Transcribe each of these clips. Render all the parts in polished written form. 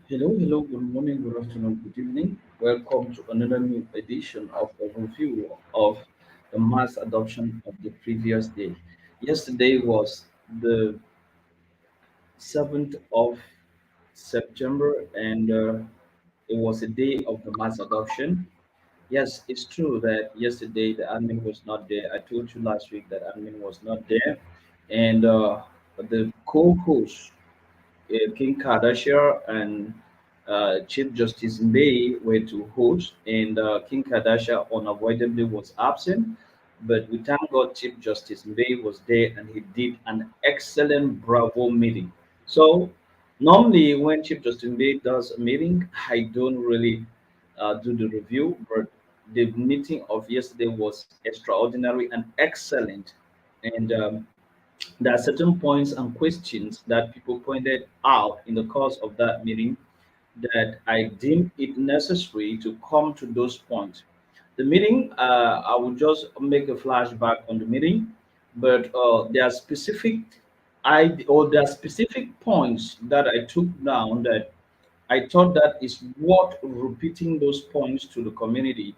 Hello, good morning, good afternoon, good evening. Welcome to another new edition of a review of the mass adoption of the previous day. Yesterday was the 7th of September, and it was a day of the mass adoption. Yes, it's true that yesterday the admin was not there. I told you last week that admin was not there, and the co-host King Kardashian and Chief Justice May were to host, and King Kardashian unavoidably was absent. But we thank God Chief Justice May was there and he did an excellent bravo meeting. So normally when Chief Justice May does a meeting, I don't really do the review, but the meeting of yesterday was extraordinary and excellent. And there are certain points and questions that people pointed out in the course of that meeting that I deemed it necessary to come to those points. The meeting, I will just make a flashback on the meeting, but there are specific points that I took down that I thought that is worth repeating those points to the community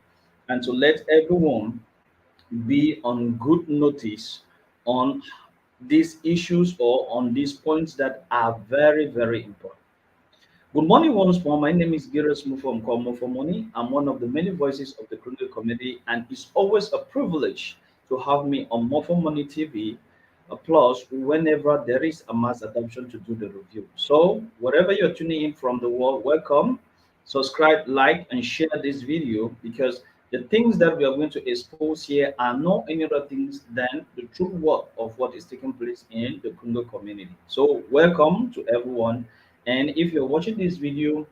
and to let everyone be on good notice on these issues or on these points that are very, very important. Good morning once more. My name is Gires Mufom Komo Money. I'm one of the many voices of the criminal community, and it's always a privilege to have me on MOFFO Money TV. Plus, whenever there is a mass adoption to do the review. So, wherever you're tuning in from the world, welcome. Subscribe, like, and share this video because the things that we are going to expose here are not any other things than the true work of what is taking place in the Congo community. So, welcome to everyone. And if you're watching this video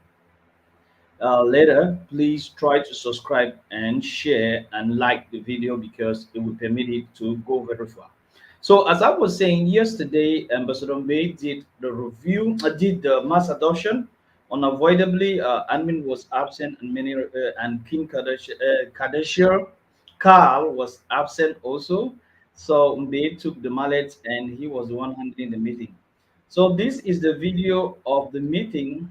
later, please try to subscribe and share and like the video because it will permit it to go very far. So, as I was saying yesterday, Ambassador May did the review, did the mass adoption. Unavoidably, admin was absent, and and King Kardashian Carl was absent also. So Mbe took the mallet and he was the one handling the meeting. So this is the video of the meeting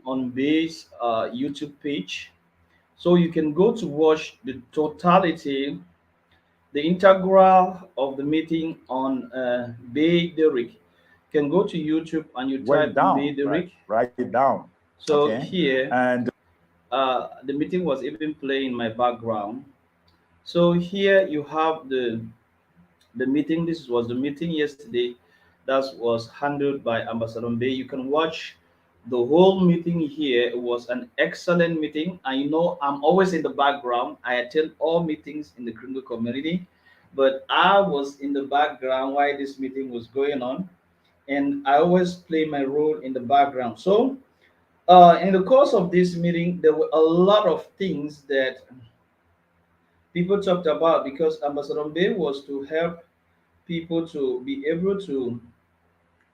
on Bay's YouTube page. So you can go to watch the totality, the integral of the meeting on Bay Derrick. You can go to YouTube and you Write it type Bay down, right? Derrick. Write it down. So Okay. here, And the meeting was even playing in my background. So here you have the meeting. This was the meeting yesterday that was handled by Ambassador Bay. You can watch the whole meeting here. It was an excellent meeting. I know I'm always in the background. I attend all meetings in the criminal community, but I was in the background while this meeting was going on, and I always play my role in the background. So, in the course of this meeting, there were a lot of things that people talked about because Ambassador Bay was to help people to be able to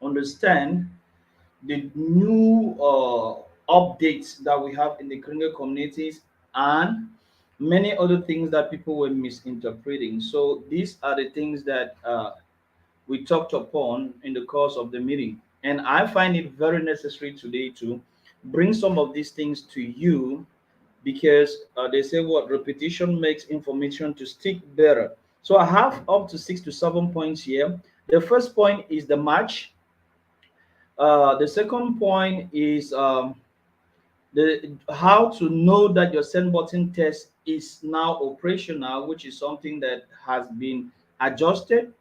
understand the new updates that we have in the criminal communities and many other things that people were misinterpreting. So these are the things that we talked upon in the course of the meeting. And I find it very necessary today to bring some of these things to you because they say what repetition makes information to stick better. So I have up to 6 to 7 points here. The first point is the match. The second point is the how to know that your send button test is now operational, which is something that has been adjusted.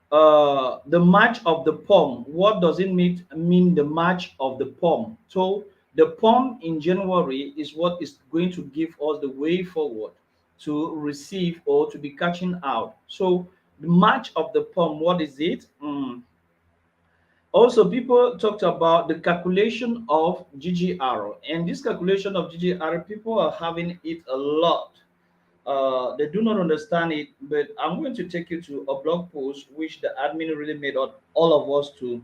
The match of the POM. What does it mean the match of the POM? So the POM in January is what is going to give us the way forward to receive or to be catching out. So the match of the POM, what is it? Also, people talked about the calculation of GGR, and this calculation of GGR, people are having it a lot. They do not understand it, but I'm going to take you to a blog post which the admin really made all of us to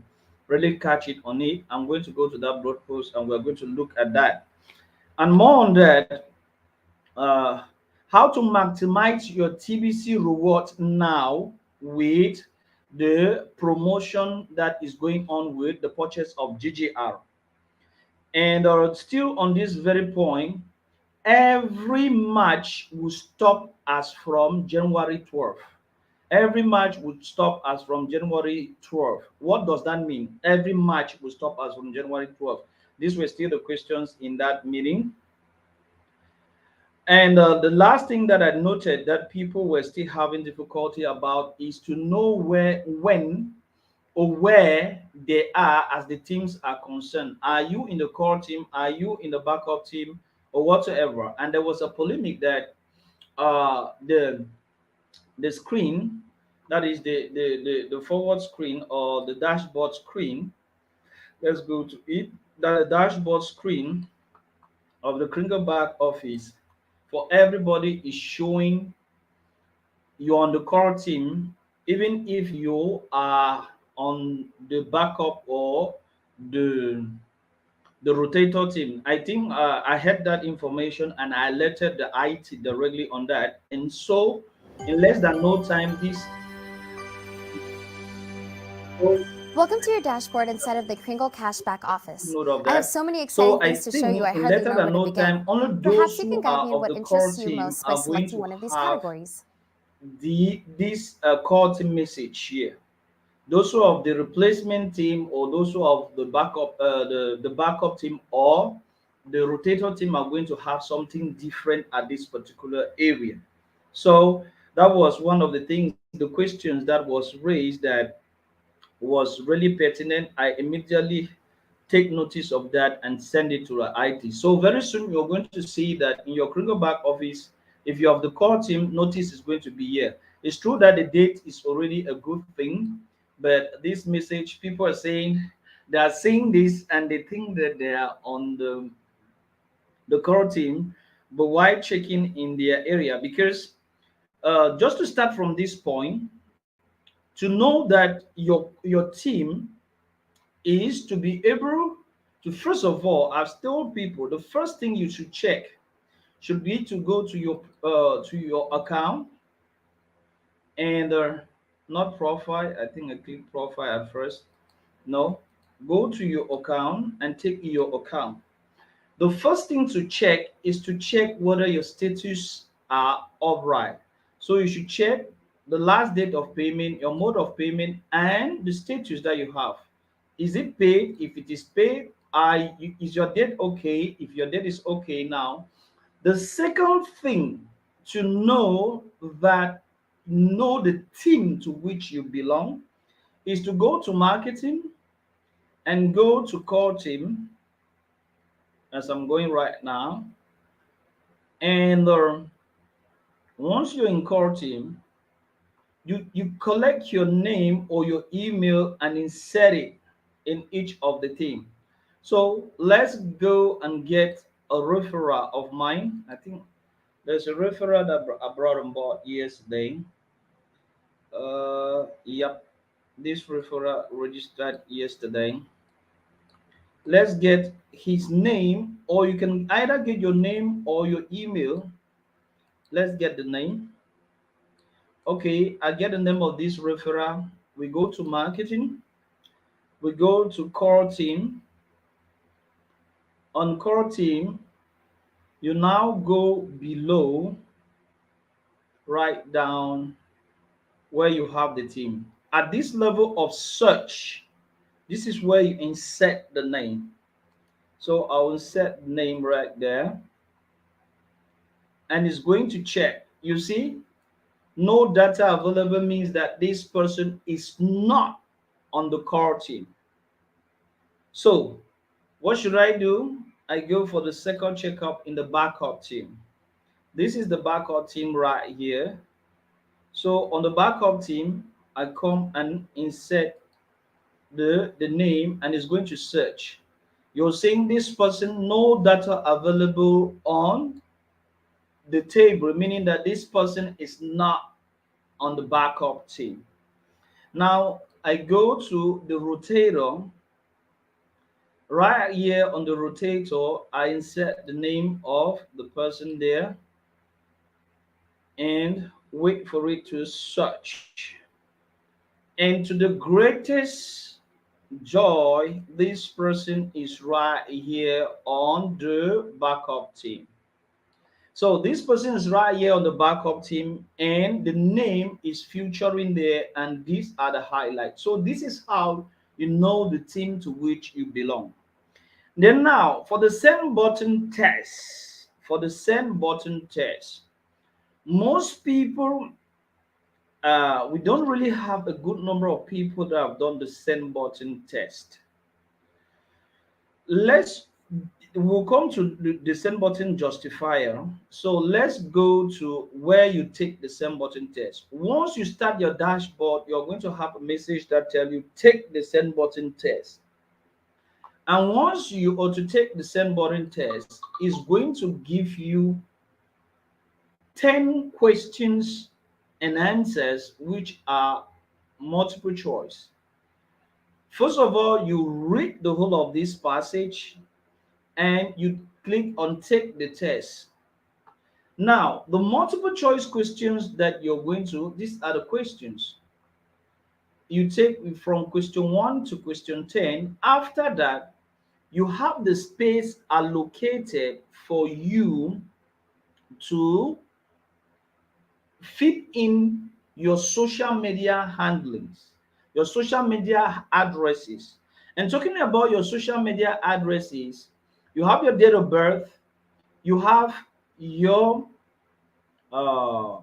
really catch it on it. I'm going to go to that blog post and we're going to look at that and more on that. uh, how to maximize your TBC rewards now with the promotion that is going on with the purchase of GGR. And still on this very point, every match will stop as from January 12th. Every match would stop as from January 12th. What does that mean? Every match will stop as from January 12th. These were still the questions in that meeting. And the last thing that I noted that people were still having difficulty about is to know where, when, or where they are as the teams are concerned. Are you in the core team? Are you in the backup team, or whatsoever? And there was a polemic that the screen, that is the forward screen or the dashboard screen. Let's go to it. That the dashboard screen of the Crinkle back office for everybody is showing you're on the core team, even if you are on the backup or the the rotator team. I think I had that information and I alerted the IT directly on that. And so, in less than no time, this. Welcome to your dashboard inside of the Kringle Cashback office. Note of I have that. so many So exciting I things to show you, think I in hardly later know than where to no begin. time, only Perhaps those you who can guide are me in of what the core interests you team most by are going selecting to one of these have categories. this core team message here. Those who are of the replacement team, or those who are of the backup, the backup team or the rotator team, are going to have something different at this particular area. So that was one of the things, the questions that was raised that was really pertinent. I immediately take notice of that and send it to the IT. So very soon you're going to see that in your Kringle back office, if you have the core team, notice is going to be here. It's true that the date is already a good thing, but this message, people are saying they are seeing this and they think that they are on the core team, but why checking in their area? Because just to start from this point, to know that your team is to be able to, first of all, I've told people the first thing you should check should be to go to your account and not profile. I think I click profile at first. No, go to your account and take your account. The first thing to check is to check whether your status are upright. So you should check the last date of payment, your mode of payment, and the status that you have. Is it paid? If it is paid, is your date okay? If your date is okay now, the second thing to know the team to which you belong is to go to marketing and go to core team, as I'm going right now. And once you're in core team, you collect your name or your email and insert it in each of the team. So let's go and get a referral of mine. I think there's a referral that I brought on board yesterday. Yep, this referral registered yesterday. Let's get his name, or you can either get your name or your email. Let's get the name. Okay, I get the name of this referral. We go to marketing. We go to core team. On core team, you now go below, right down where you have the team. At this level of search, this is where you insert the name. So I will set the name right there, and it's going to check. You see, no data available means that this person is not on the core team. So what should I do? I go for the second checkup in the backup team. This is the backup team right here. So on the backup team, I come and insert the name, and it's going to search. You're saying this person, no data available on the table, meaning that this person is not on the backup team. Now I go to the rotator. Right here on the rotator, I insert the name of the person there and wait for it to search. And to the greatest joy, this person is right here on the backup team. So this person is right here on the backup team, and the name is featuring there, and these are the highlights. So this is how you know the team to which you belong. Then now for the send button test, most people, we don't really have a good number of people that have done the send button test. Let's We'll come to the send button justifier. So let's go to where you take the send button test. Once you start your dashboard, you're going to have a message that tell you take the send button test. And once you ought to take the send button test, it's going to give you 10 questions and answers which are multiple choice. First of all, you read the whole of this passage and you click on take the test. Now, the multiple choice questions that you're going to, these are the questions. You take from question 1 to question 10. After that, you have the space allocated for you to fit in your social media handlings, your social media addresses. And talking about your social media addresses, you have your date of birth, you have your uh,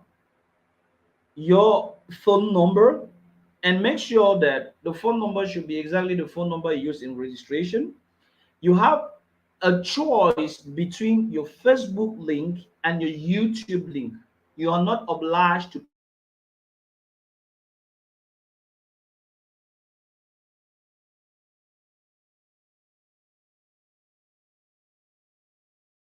your phone number, and make sure that the phone number should be exactly the phone number you use in registration. You have a choice between your Facebook link and your YouTube link. You are not obliged to put your Facebook link or your YouTube link. You can choose between these two links and you can choose between these two links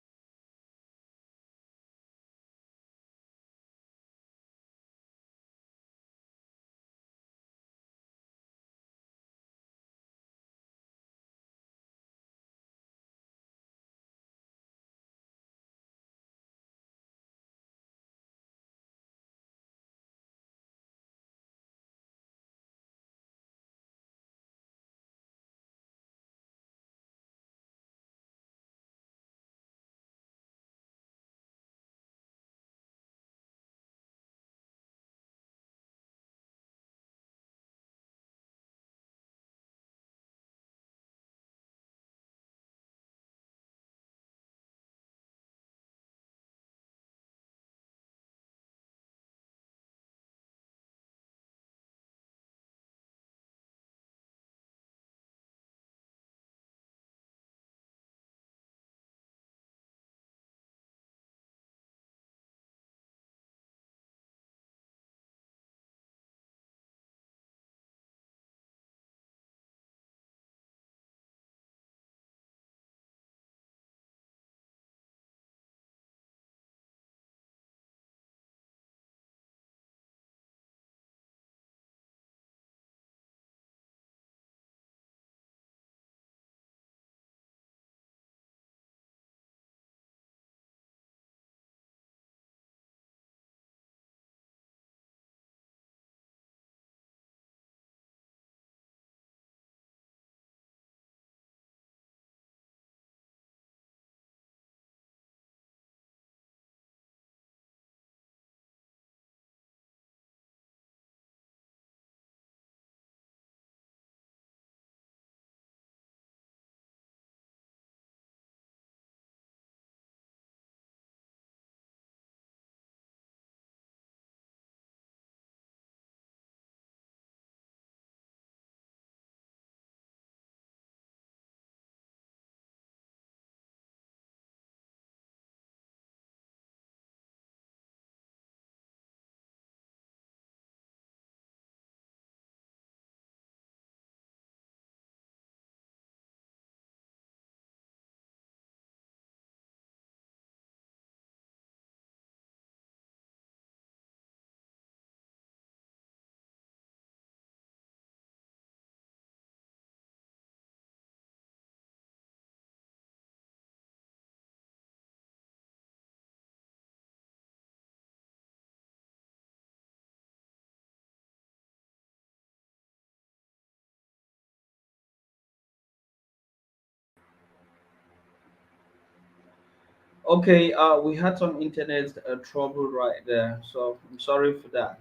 Okay, we had some internet trouble right there, so I'm sorry for that.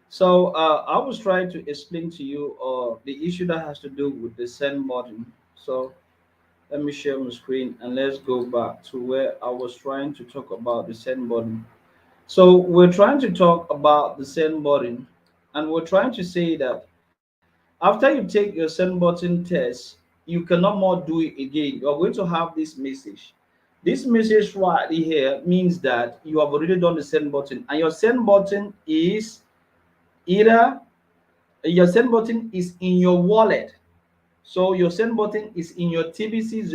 So I was trying to explain to you the issue that has to do with the send button. So let me share my screen and let's go back to where I was trying to talk about the send button. So we're trying to talk about the send button, and we're trying to say that after you take your send button test, you cannot more do it again. You are going to have this message. This message right here means that you have already done the send button, and your send button is either your send button is in your wallet. So your send button is in your TBC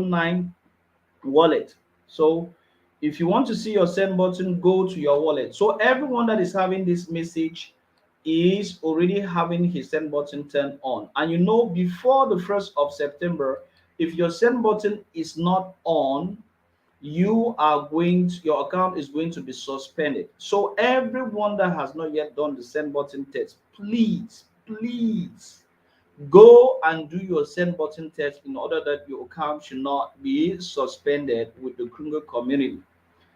009 wallet. So if you want to see your send button, go to your wallet. So everyone that is having this message is already having his send button turned on. And you know, before the 1st of September, if your send button is not on, your account is going to be suspended. So everyone that has not yet done the send button test, please go and do your send button test in order that your account should not be suspended with the criminal community.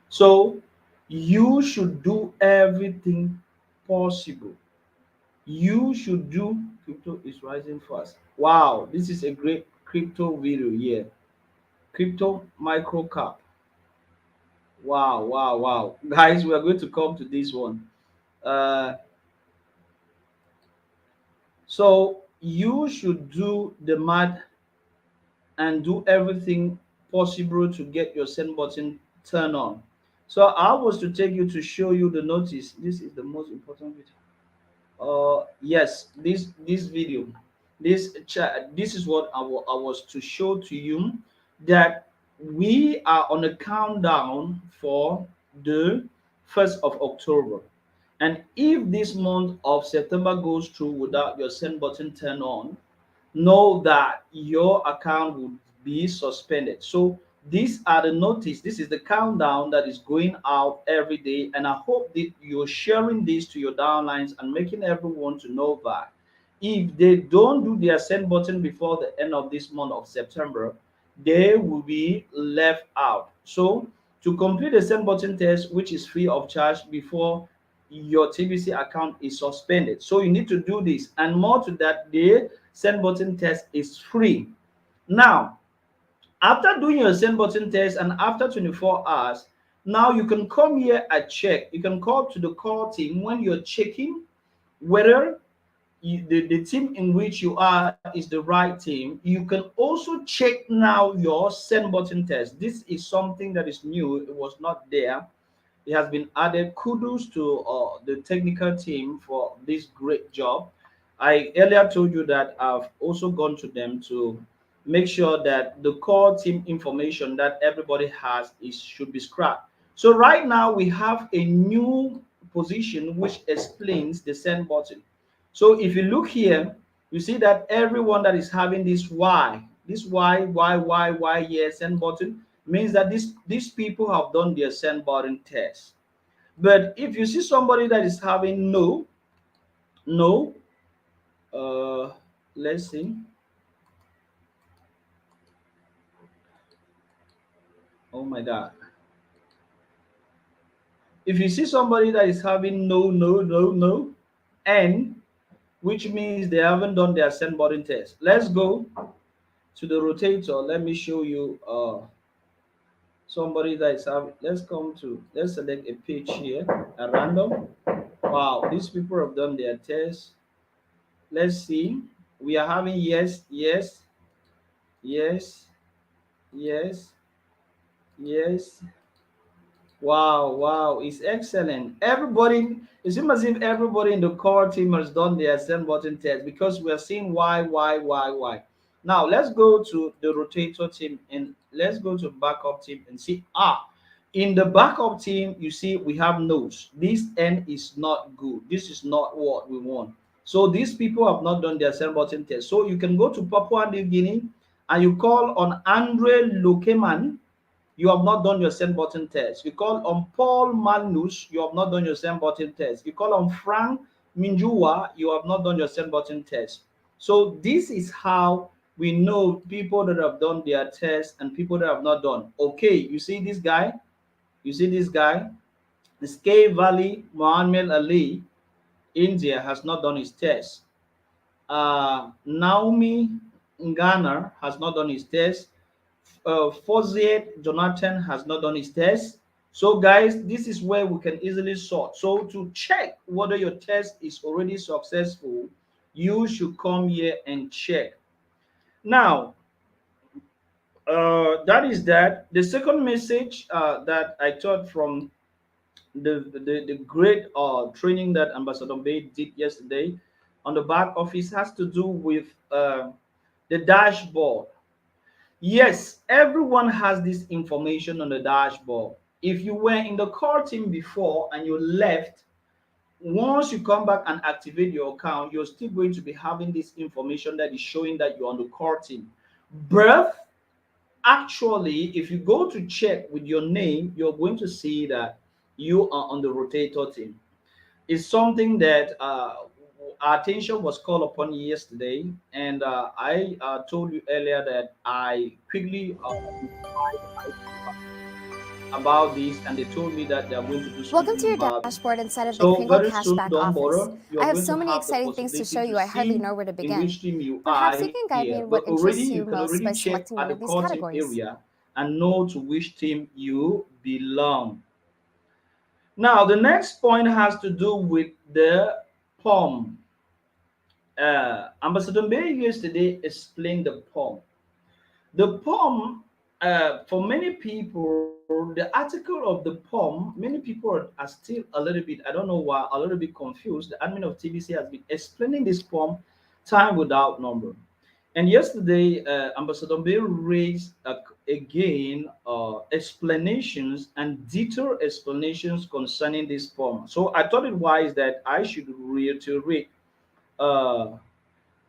So you should do everything possible. You should do. Crypto is rising fast. Wow, this is a great crypto video here. Crypto micro cap. Wow, guys, we are going to come to this one. uh so you should do the math and do everything possible to get your send button turned on. So I was to take you to show you the notice. This is the most important video. Yes, this video, this is what I was to show to you, that we are on a countdown for the 1st of October. And if this month of September goes through without your send button turned on, know that your account will be suspended. So these are the notice. This is the countdown that is going out every day, and I hope that you're sharing this to your downlines and making everyone to know that if they don't do their send button before the end of this month of September, they will be left out. So to complete the send button test, which is free of charge before your TBC account is suspended. So you need to do this, and more to that, the send button test is free. Now, after doing your send button test and after 24 hours, now you can come here and check. You can call to the call team when you're checking whether the team in which you are is the right team. You can also check now your send button test. This is something that is new. It was not there. It has been added. Kudos to the technical team for this great job. I earlier told you that I've also gone to them to make sure that the core team information that everybody has is should be scrapped. So right now we have a new position which explains the send button. So if you look here, you see that everyone that is having this Y here send button means that these people have done their send button test. But if you see somebody that is having no, uh, let's see. Oh my God. If you see somebody that is having no, and which means they haven't done their send button test. Let's go to the rotator. Let me show you somebody that is having. Let's select a page here at random. Wow, these people have done their test. Let's see. We are having yes, yes, yes. Wow, it's excellent. Everybody, it seems as if everybody in the core team has done their send button test because we are seeing why. Now let's go to the rotator team and let's go to backup team and see. In the backup team, you see we have notes. This end is not good. This is not what we want. So these people have not done their send button test. So you can go to Papua New Guinea and you call on Andre Lokeman. You have not done your send button test. You call on Paul Manus, you have not done your send button test. You call on Frank Minjua, you have not done your send button test. So this is how We know people that have done their test and people that have not done. Okay, you see this guy? You see this guy? This K Valley Muhammad Ali, India, has not done his test. Naomi Ngana has not done his test. Fauziet Jonathan has not done his test. So, guys, this is where we can easily sort. So, to check whether your test is already successful, you should come here and check. Now, that is that. The second message that I thought from the great training that Ambassador Bay did yesterday on the back office has to do with the dashboard. Yes, everyone has this information on the dashboard. If you were in the core team before and you left, once you come back and activate your account, you're still going to be having this information that is showing that you're on the core team. But actually, if you go to check with your name, you're going to see that you are on the rotator team. It's something that our attention was called upon yesterday, and I told you earlier that I quickly about this, and they told me that they are going to do Welcome to something your about it. dashboard inside of the So Kringle very soon, Cashback don't office. bother. You I are have going to so many have the exciting things to show possibility you, to I hardly see know where to in begin. which team you Perhaps you are can guide me here. in But what already interests you you can most already by check selecting at one the of these content categories. area and know to which team you belong. Now, the next point has to do with the POM. Ambassador May yesterday explained the POM. The POM, for many people, the article of the POM, many people are still a little bit, I don't know why, a little bit confused. The admin of TBC has been explaining this POM time without number. And yesterday, Ambassador Bay raised again explanations and detailed explanations concerning this POM. So I thought it wise that I should reiterate uh,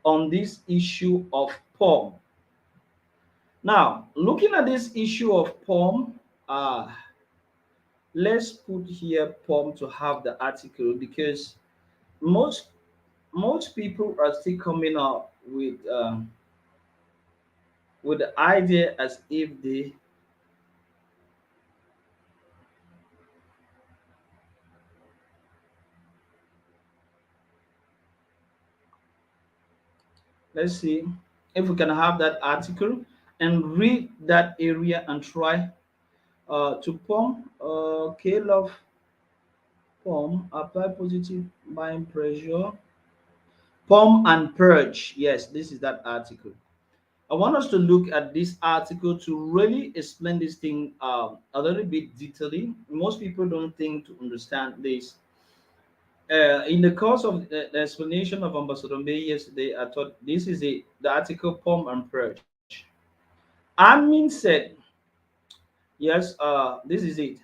on this issue of POM. Now, looking at this issue of POM, let's put here POM to have the article because most most people are still coming up with the idea as if they, let's see if we can have that article and read that area and try to POM. KLUV POM apply positive buying pressure. POM and purge. Yes, this is that article. I want us to look at this article to really explain this thing a little bit detailing. Most people don't think to understand this. In the course of the explanation of Ambassador May yesterday, I thought this is it. The article POM and purge. Admin said, yes, this is it.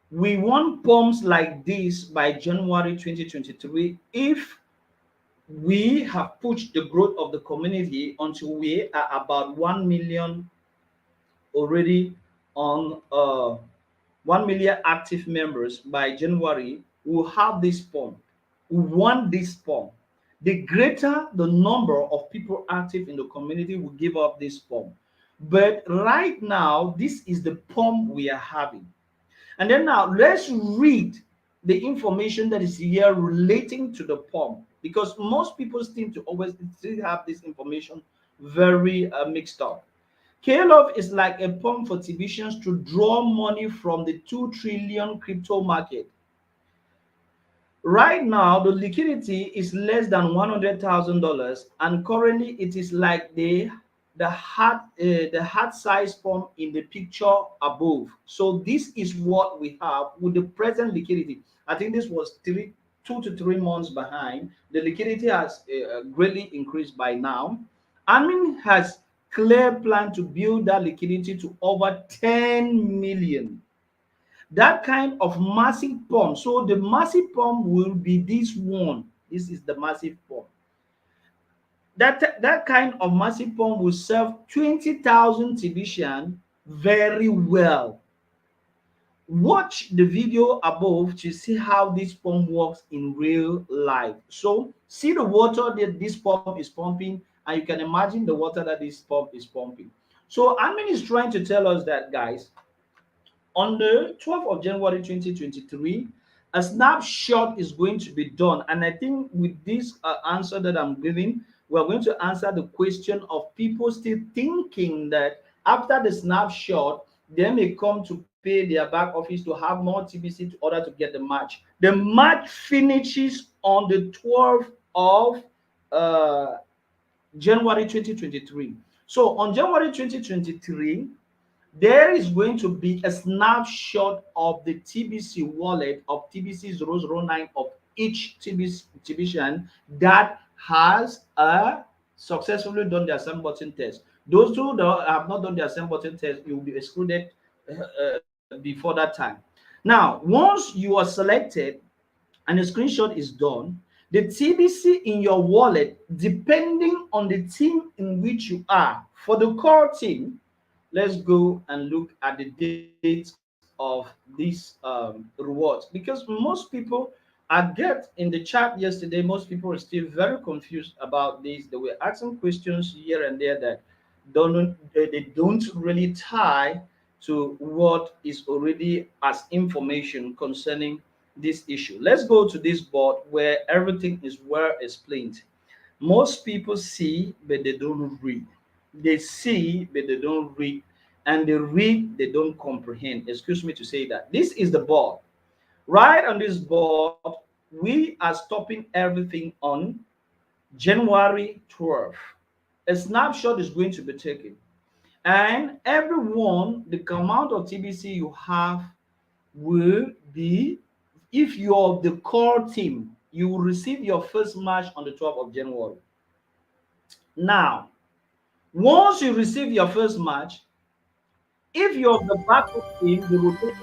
We want POMs like this by January 2023 if we have pushed the growth of the community until we are about 1 million already on 1 million active members by January. We'll have this POM. We want this POM. The greater the number of people active in the community will give up this POM. But right now, this is the POM we are having. And then now let's read the information that is here relating to the POM because most people seem to always still have this information very mixed up. KLOV is like a pump for TBCians to draw money from the 2 trillion crypto market. Right now, the liquidity is less than $100,000, and currently it is like the heart size pump in the picture above. So this is what we have with the present liquidity. I think this was 2 to 3 months behind. The liquidity has greatly increased by now. Admin has clear plan to build that liquidity to over 10 million. That kind of massive pump. So the massive pump will be this one. This is the massive pump. That kind of massive pump will serve 20,000 TBCian very well. Watch the video above to see how this pump works in real life. So see the water that this pump is pumping and you can imagine the water that this pump is pumping. So admin is trying to tell us that, guys, on the 12th of January 2023, a snapshot is going to be done. And I think with this answer that I'm giving, we're going to answer the question of people still thinking that after the snapshot, they may come to pay their back office to have more TBC in order to get the match. The match finishes on the 12th of uh, January 2023. So on January 2023, there is going to be a snapshot of the TBC wallet of TBC 009 of each TBC exhibition that has successfully done their send button test. Those who have not done their send button test, you will be excluded before that time. Now, once you are selected and the screenshot is done, the TBC in your wallet, depending on the team in which you are, for the core team, let's go and look at the dates of these rewards, because most people, I get in the chat yesterday, most people are still very confused about this. They were asking questions here and there that they don't really tie to what is already as information concerning this issue. Let's go to this board where everything is well explained. Most people see, but they don't read. They see, but they don't read. And they read, they don't comprehend. Excuse me to say that. This is the board. Right on this board, we are stopping everything on January 12th. A snapshot is going to be taken. And everyone, the amount of TBC you have will be, if you're the core team, you will receive your first match on the 12th of January. Now, once you receive your first match, if you're the backup team, they will take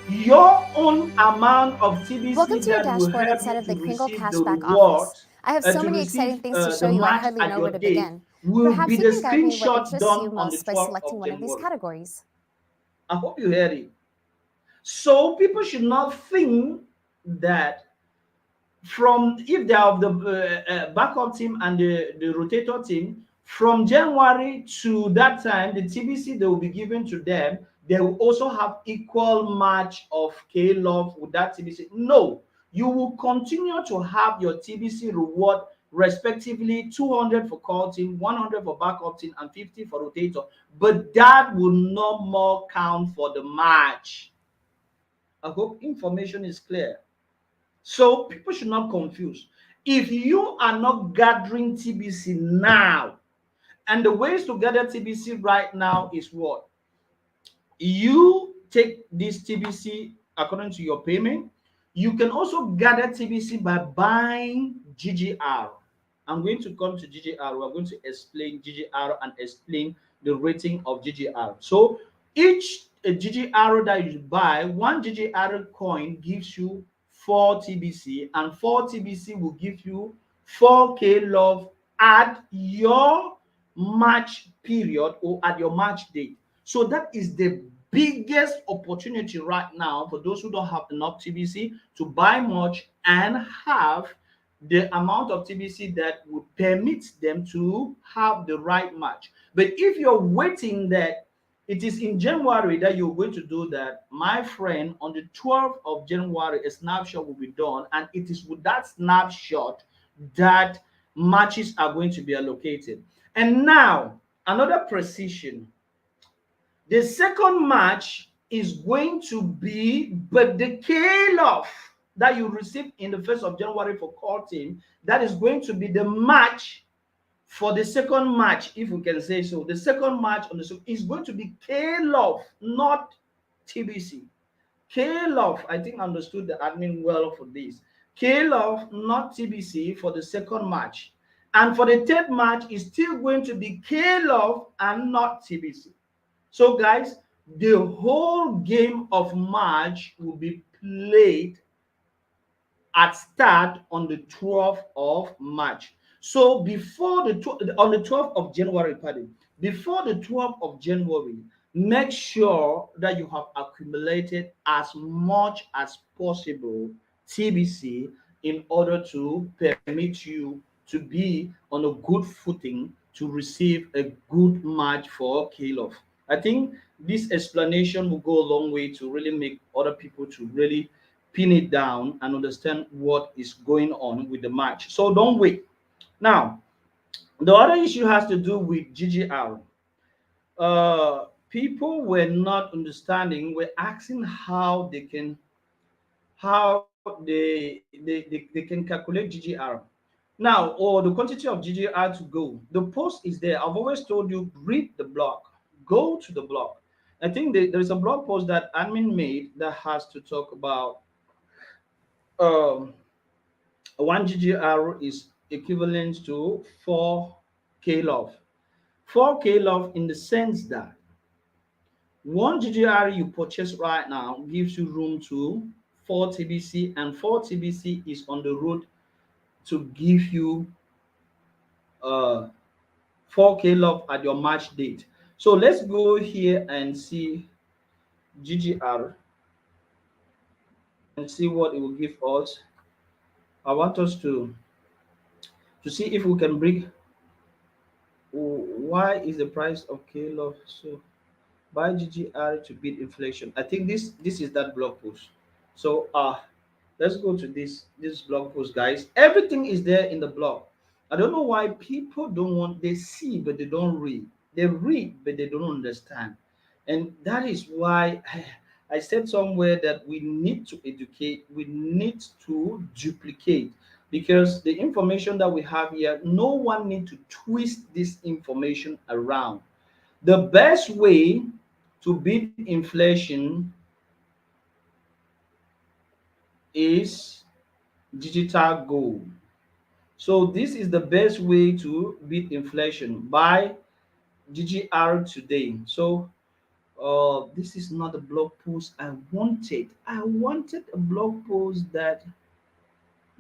your own amount of Welcome TBC to your that will dashboard help inside you of the to Kringle receive the Cashback reward, office. I have so to many exciting receive things to show the you, I match hardly at know your where to date, begin. will Perhaps be you the can guide me what screenshot interests done you on the most by 12th selecting of one of these January. categories. I hope you heard it. So people should not think that from, if they are the backup team and the rotator team, from January to that time, the TBC they will be given to them, they will also have equal match of KLUV with that TBC. No, you will continue to have your TBC reward respectively 200 for call team, 100 for backup team, and 50 for rotator. But that will no more count for the match. I hope information is clear. So people should not confuse. If you are not gathering TBC now, and the ways to gather TBC right now is what? You take this TBC according to your payment. You can also gather TBC by buying GGR. I'm going to come to GGR. We're going to explain GGR and explain the rating of GGR. So each GGR that you buy, one GGR coin gives you 4 TBC, and 4 TBC will give you 4K love at your match period or at your match date. So that is the biggest opportunity right now for those who don't have enough TBC to buy much and have the amount of TBC that would permit them to have the right match. But if you're waiting that it is in January that you're going to do that, my friend, on the 12th of January, a snapshot will be done, and it is with that snapshot that matches are going to be allocated. And now, another precision. The second match is going to be, but the KLUV that you received in the 1st of January for core team, that is going to be the match for the second match, if we can say so. The second match on the is going to be KLUV, not TBC. KLUV, I think I understood the admin well for this. KLUV, not TBC, for the second match. And for the third match, is still going to be KLUV and not TBC. So, guys, the whole game of match will be played at start on the 12th of March. So before on the 12th of January, pardon, before the 12th of January, make sure that you have accumulated as much as possible TBC in order to permit you to be on a good footing to receive a good match for KLUV. I think this explanation will go a long way to really make other people to really pin it down and understand what is going on with the match. So don't wait. Now, the other issue has to do with GGR. People were not understanding, were asking how they can calculate GGR now, or the quantity of GGR to go. The post is there. I've always told you, read the blog, go to the blog. I think there's a blog post that admin made that has to talk about um, 1 GGR is equivalent to 4 KLUV. 4 KLUV in the sense that 1 GGR you purchase right now gives you room to 4 TBC, and 4 TBC is on the road to give you 4 KLUV at your match date. So let's go here and see GGR and see what it will give us. I want us to see if we can bring. Why is the price of KLUV so? Buy GGR to beat inflation. I think this is that blog post. So let's go to this blog post, guys. Everything is there in the blog. I don't know why people don't want, they see but they don't read. They read but they don't understand. And that is why I said somewhere that we need to educate, we need to duplicate, because the information that we have here, no one need to twist this information around. The best way to beat inflation is digital gold. So this is the best way to beat inflation. Buy GGR today. So this is not a blog post I wanted. I wanted a blog post that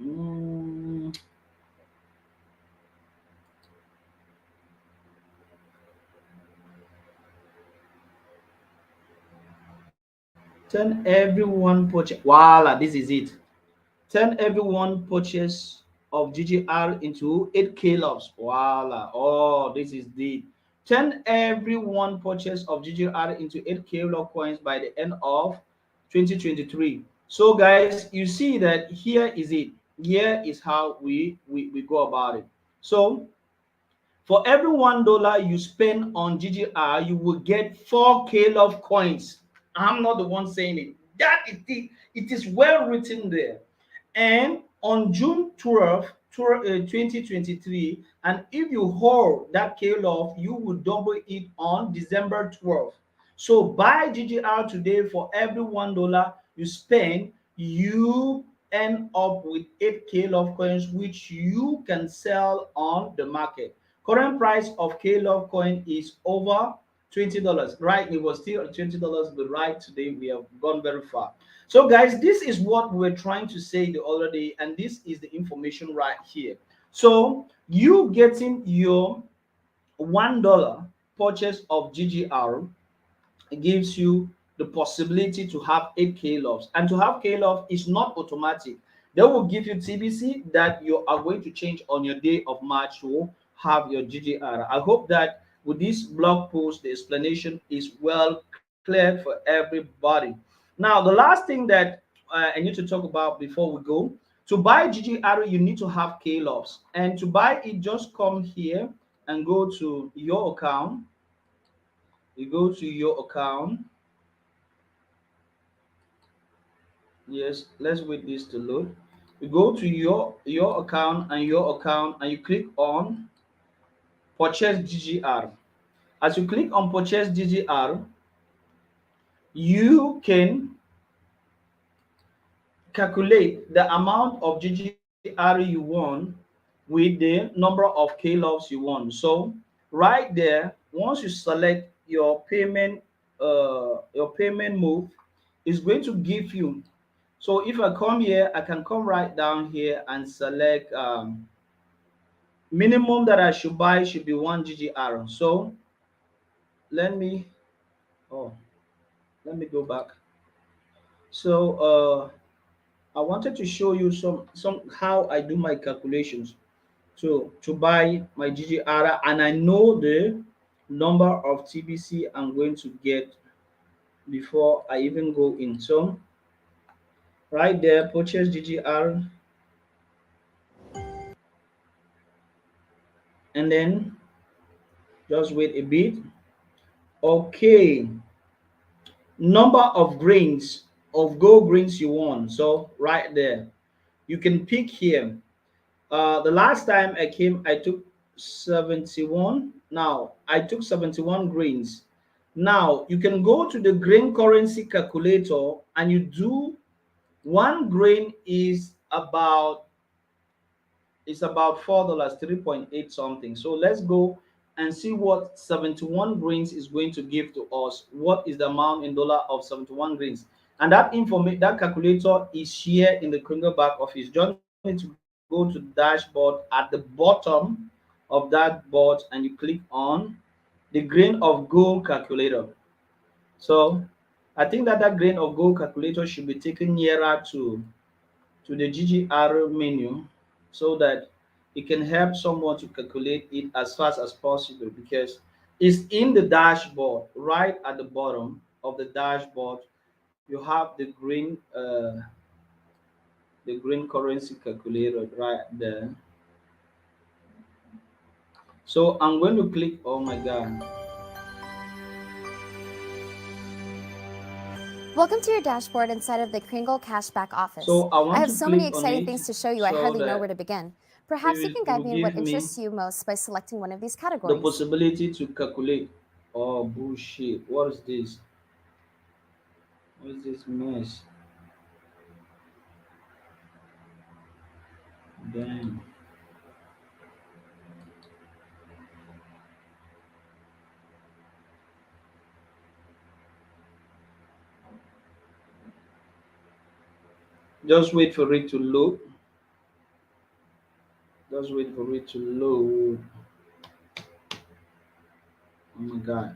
mm, turn everyone purchase. Voila, this is it. Turn everyone purchase of GGR into 8 KLUVs. Voila. Oh, this is the turn everyone purchase of GGR into 8 KLUV coins by the end of 2023. So guys, you see that here is it. Here is how we go about it. So for every $1 you spend on GGR, you will get 4 KLUV coins. I'm not the one saying it. That is it. It is well written there. And on June 12th, 2023, and if you hold that KLUV, you will double it on December 12th. So buy GGR today. For every $1 you spend, you end up with 8 KLUV coins, which you can sell on the market. Current price of KLUV coin is over $20. Right, it was still $20, but right today we have gone very far. So guys, this is what we're trying to say the other day, and this is the information right here. So you getting your $1 purchase of GGR gives you the possibility to have 8 KLUVs, and to have KLUV is not automatic. They will give you TBC that you are going to change on your day of match to have your GGR. I hope that with this blog post, the explanation is well clear for everybody. Now, the last thing that I need to talk about before we go, to buy GGR, you need to have KLUVs. And to buy it, just come here and go to your account. You go to your account. Yes, let's wait this to load. You go to your account and your account, and you click on purchase GGR. As you click on purchase GGR, you can calculate the amount of GGR you want with the number of KLUVs you want. So right there, once you select your payment move, is going to give you. So if I come here, I can come right down here and select minimum that I should buy should be 1 GGR. So let me oh let me go back. So I wanted to show you some how I do my calculations. to buy my GGR, and I know the number of TBC I'm going to get before I even go in. So right there, purchase GGR, and then just wait a bit. Okay, number of grains of gold grains you want. So right there, you can pick here. The last time I came, I took 71. Now I took 71 grains. Now you can go to the grain currency calculator and you do one grain is about $4, 3.8 something. So let's go and see what 71 grains is going to give to us. What is the amount in dollar of 71 grains? And that information, that calculator is here in the Kringle back office. Just need to go to the dashboard at the bottom of that board and you click on the grain of gold calculator. So I think that that grain of gold calculator should be taken nearer to the GGR menu so that it can help someone to calculate it as fast as possible, because it's in the dashboard. Right at the bottom of the dashboard you have the green currency calculator right there. So I'm going to click, oh my god. Welcome to your dashboard inside of the Kringle Cashback office. So I I want have to so many click on exciting it things to show you, I so hardly know where that to begin. Perhaps you can guide me in what give me interests you most by selecting one of these the categories. possibility to calculate. Oh bullshit, what is this? What is this mess? Damn. Just wait for it to load. Just wait for it to load. Oh my god.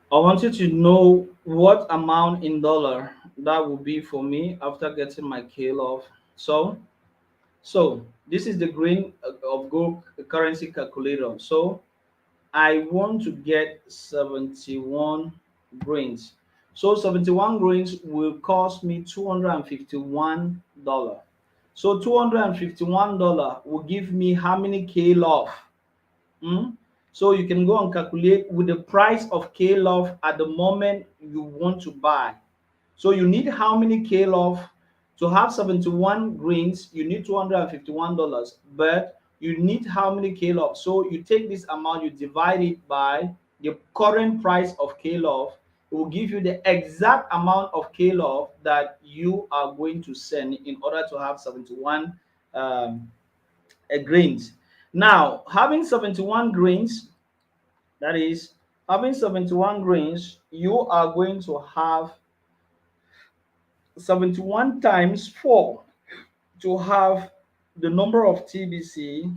I wanted to know what amount in dollar that would be for me after getting my KLUV. So, so this is the green of gold currency calculator. So I want to get 71 grains. So 71 grains will cost me $251. So $251 will give me how many KLUV? Mm? So you can go and calculate with the price of KLUV at the moment you want to buy. So you need how many KLUV to have 71 grains? You need $251, but you need how many KLUV? So you take this amount, you divide it by the current price of KLUV. It will give you the exact amount of KLUV that you are going to send in order to have 71 grains. Now, having 71 grains, that is, having 71 grains, you are going to have 71 times 4 to have the number of TBC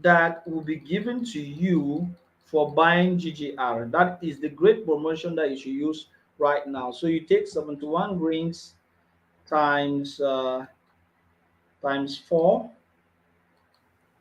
that will be given to you for buying GGR. That is the great promotion that you should use right now. So you take 71 grains times times 4,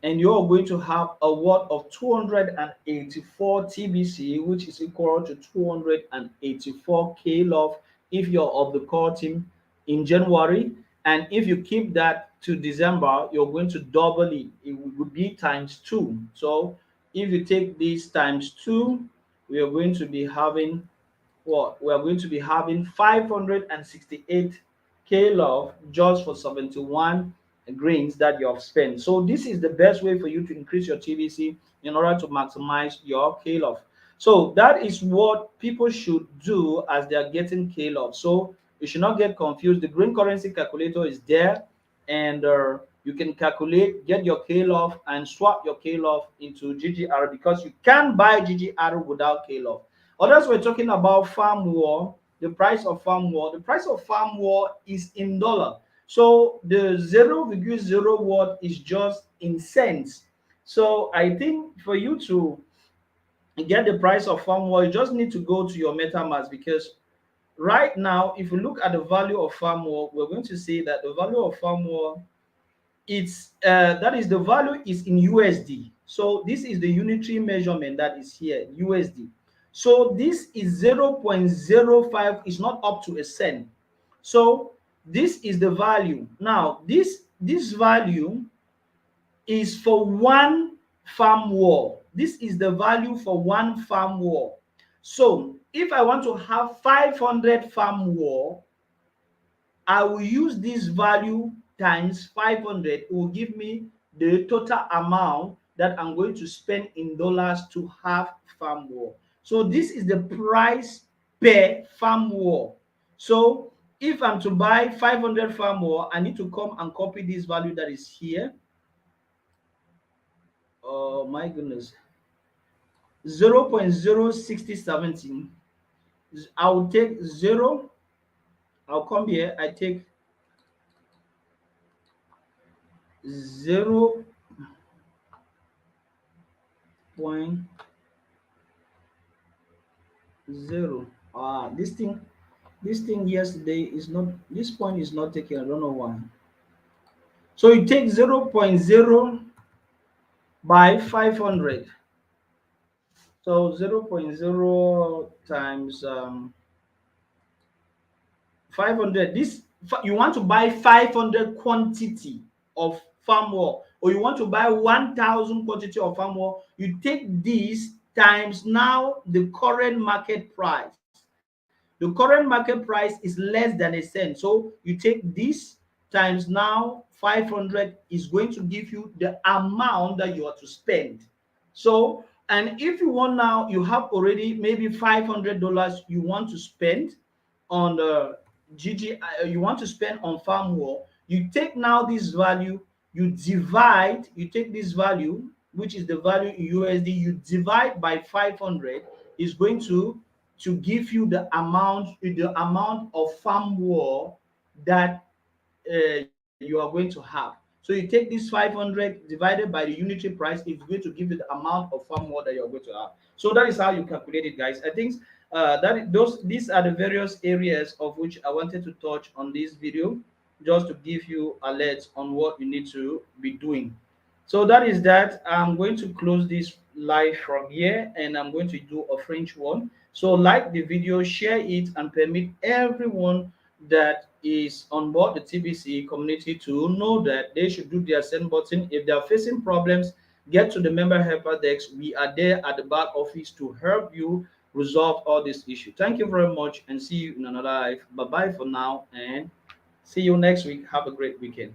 and you're going to have a worth of 284 TBC, which is equal to 284 KLUV if you're of the core team in January. And if you keep that to December, you're going to double it. It would be times 2. So if you take this times 2, we are going to be having what? We are going to be having 568 KLUV just for 71 grains that you have spent. So this is the best way for you to increase your TBC in order to maximize your KLUV. So that is what people should do as they are getting KLUV. So you should not get confused. The green currency calculator is there, and you can calculate, get your KLUV and swap your KLUV into GGR, because you can't buy GGR without KLUV. Others were talking about farm war, the price of farm war. The price of farm war is in dollar. So the 0.0 word is just in cents. So I think for you to get the price of farm war, you just need to go to your MetaMask, because right now, if you look at the value of farm war, we're going to see that the value of farm war it's that is the value is in USD. So this is the unitary measurement that is here, USD. So this is 0.05, is not up to a cent. So this is the value. Now this value is for one farm wall. This is the value for one farm wall. So if I want to have 500 farm wall, I will use this value times 500. It will give me the total amount that I'm going to spend in dollars to have farm wall. So this is the price per farm wall. So if I'm to buy 500 farm wall, I need to come and copy this value that is here. Oh my goodness. 0.06017. I will take 0. I'll come here. I take 0.0. This thing yesterday is not, this point is not taken. I don't know why. So you take 0.0 by 500. So 0.0 times 500. This, you want to buy 500 quantity of farm wall, or you want to buy 1,000 quantity of farm wall, you take this times now the current market price. The current market price is less than a cent. So you take this times now 500 is going to give you the amount that you are to spend. So, and if you want now, you have already maybe $500 you want to spend on the you want to spend on farm wall. You take now this value, you take this value, which is the value in USD, you divide by 500, is going to give you the amount of farm wall that you are going to have. So you take this 500 divided by the unitary price, it's going to give you the amount of farm wall that you're going to have. So that is how you calculate it, guys. I think these are the various areas of which I wanted to touch on this video, just to give you alerts on what you need to be doing. So that is that. I'm going to close this live from here, and I'm going to do a French one. So like the video, share it, and permit everyone that is on board the TBC community to know that they should do their send button. If they are facing problems, get to the member helper desk. We are there at the back office to help you resolve all these issues. Thank you very much, and see you in another live. Bye bye for now, and see you next week. Have a great weekend.